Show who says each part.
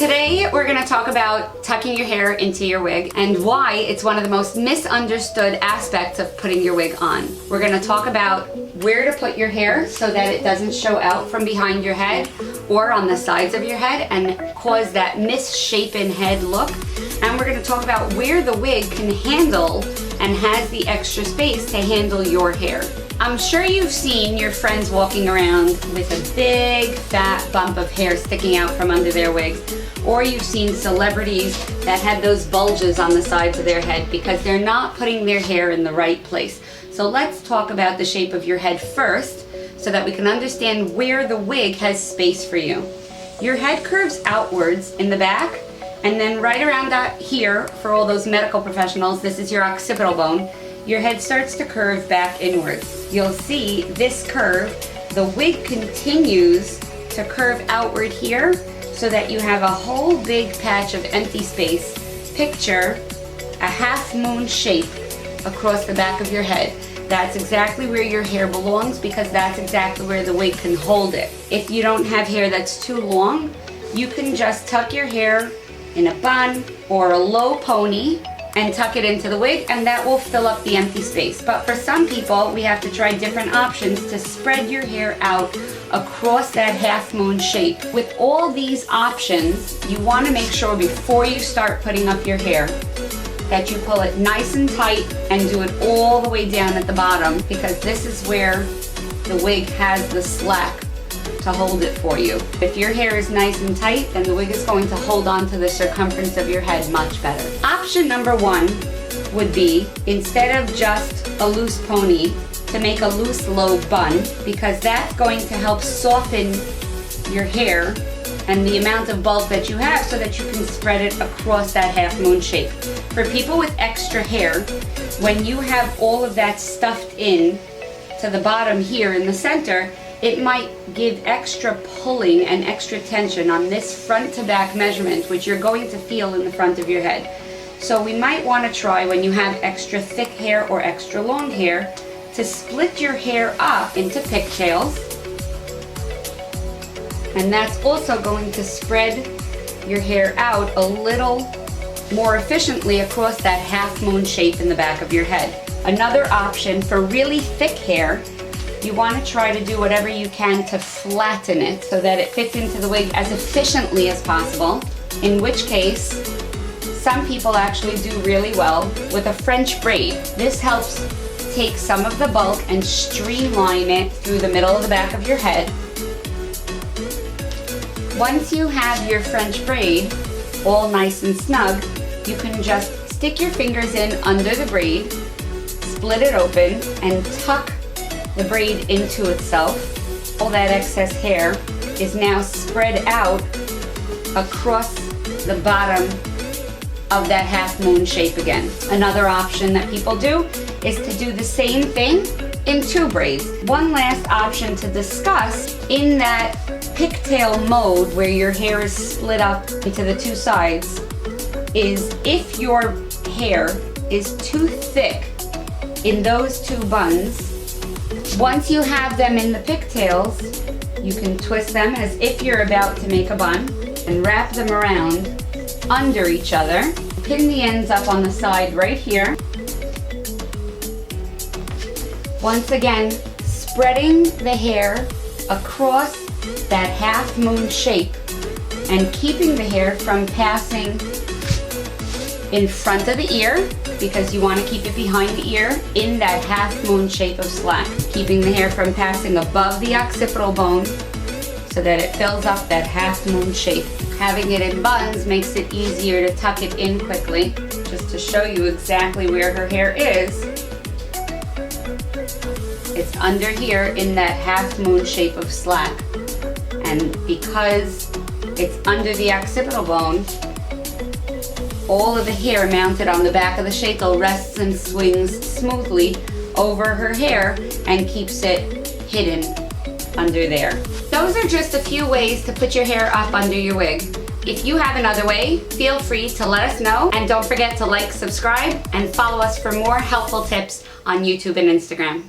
Speaker 1: Today we're going to talk about tucking your hair into your wig and why it's one of the most misunderstood aspects of putting your wig on. We're going to talk about where to put your hair so that it doesn't show out from behind your head or on the sides of your head and cause that misshapen head look. And we're going to talk about where the wig can handle and has the extra space to handle your hair. I'm sure you've seen your friends walking around with a big fat bump of hair sticking out from under their wigs, or you've seen celebrities that have those bulges on the sides of their head because they're not putting their hair in the right place. So let's talk about the shape of your head first so that we can understand where the wig has space for you. Your head curves outwards in the back, and then right around here, for all those medical professionals, this is your occipital bone. Your head starts to curve back inwards. You'll see this curve. The wig continues to curve outward here so that you have a whole big patch of empty space. Picture a half moon shape across the back of your head. That's exactly where your hair belongs because that's exactly where the wig can hold it. If you don't have hair that's too long, you can just tuck your hair in a bun or a low pony and tuck it into the wig, and that will fill up the empty space. But for some people, we have to try different options to spread your hair out across that half moon shape. With all these options, you want to make sure before you start putting up your hair that you pull it nice and tight and do it all the way down at the bottom, because this is where the wig has the slack to hold it for you. If your hair is nice and tight, then the wig is going to hold on to the circumference of your head much better. Option number one would be, instead of just a loose pony, to make a loose low bun, because that's going to help soften your hair and the amount of bulk that you have so that you can spread it across that half moon shape. For people with extra hair, when you have all of that stuffed in to the bottom here in the center, it might give extra pulling and extra tension on this front to back measurement, which you're going to feel in the front of your head. So we might want to try, when you have extra thick hair or extra long hair, to split your hair up into pigtails. And that's also going to spread your hair out a little more efficiently across that half moon shape in the back of your head. Another option for really thick hair, you want to try to do whatever you can to flatten it so that it fits into the wig as efficiently as possible, in which case some people actually do really well with a French braid. This helps take some of the bulk and streamline it through the middle of the back of your head. Once you have your French braid all nice and snug, you can just stick your fingers in under the braid, split it open, and tuck the braid into itself. All that excess hair is now spread out across the bottom of that half moon shape again. Another option that people do is to do the same thing in two braids. One last option to discuss in that pigtail mode where your hair is split up into the two sides is if your hair is too thick in those two buns. Once you have them in the pigtails, you can twist them as if you're about to make a bun and wrap them around under each other. Pin the ends up on the side right here. Once again, spreading the hair across that half moon shape and keeping the hair from passing in front of the ear, because you want to keep it behind the ear in that half moon shape of slack. Keeping the hair from passing above the occipital bone so that it fills up that half moon shape. Having it in buns makes it easier to tuck it in quickly. Just to show you exactly where her hair is, it's under here in that half moon shape of slack. And because it's under the occipital bone, all of the hair mounted on the back of the shako rests and swings smoothly over her hair and keeps it hidden under there. Those are just a few ways to put your hair up under your wig. If you have another way, feel free to let us know, and don't forget to like, subscribe, and follow us for more helpful tips on YouTube and Instagram.